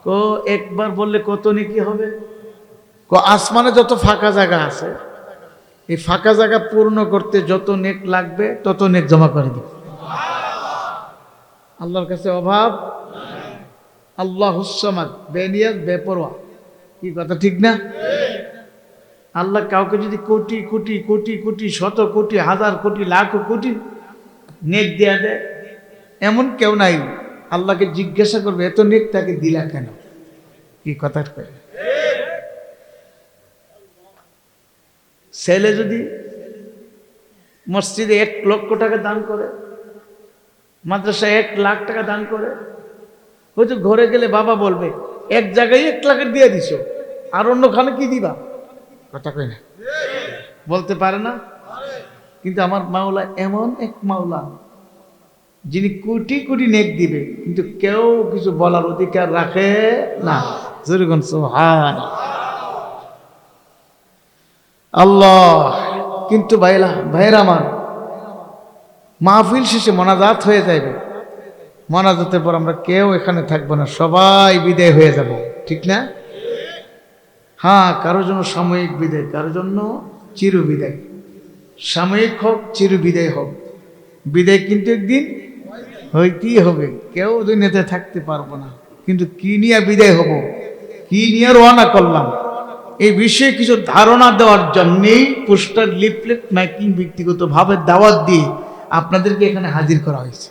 কো একবার বললে কত নেকি হবে? কো আসমানে যত ফাঁকা জায়গা আছে এই ফাঁকা জায়গা পূর্ণ করতে যত নেক লাগবে তত নেক জমা করে দিবে। আল্লাহর কাছে অভাব। আল্লাহুস সামাদ, বেনিয়াজ, বেপরোয়া। কি কথা ঠিক না? আল্লাহ কাউকে যদি কোটি কোটি কোটি কোটি শত কোটি হাজার কোটি লাখ কোটি নেক দেয়া দেয়, এমন কেউ নাই আল্লাহকে জিজ্ঞাসা করবে এত নেক তাকে দিলা কেন? কি কথা কয়? ছেলে যদি মসজিদে 1 লক্ষ টাকা দান করে, মাদ্রাসায় 1 লাখ টাকা দান করে, হয়তো ঘরে গেলে বাবা বলবে এক জায়গায় 1 লাখের দিয়ে দিছো, আর অন্যখানে কি দিবা? কথা কয় না? বলতে পারে না? কিন্তু আমার মাওলা এমন এক মাওলা যিনি কোটি কোটি নেক দিবে, কিন্তু কেউ কিছু বলার অধিকার রাখে না। জোরে বলুন সুবহান আল্লাহ। কিন্তু ভাইরা আমার, মাহফিল শেষে মোনাজাত হয়ে যাবে। মোনাজাতের পর আমরা কেউ এখানে থাকবো না, সবাই বিদায় হয়ে যাব, ঠিক না? হ্যাঁ, কারোর জন্য সাময়িক বিদায়, কারোর জন্য চির বিদায়। সাময়িক হোক, চির বিদায় হোক, বিদায় কিন্তু একদিন হইতেই হবে। কেউ দুনিয়াতে থাকতে পারবো না, কিন্তু কি নিয়ে বিদায় হব, কি নিয়ে রওনা করলাম, এই বিষয়ে কিছু ধারণা দেওয়ার জন্যেই পোস্টার, লিফলেট, মাইকিং ব্যক্তিগতভাবে দাওয়াত দিয়ে আপনাদেরকে এখানে হাজির করা হয়েছে।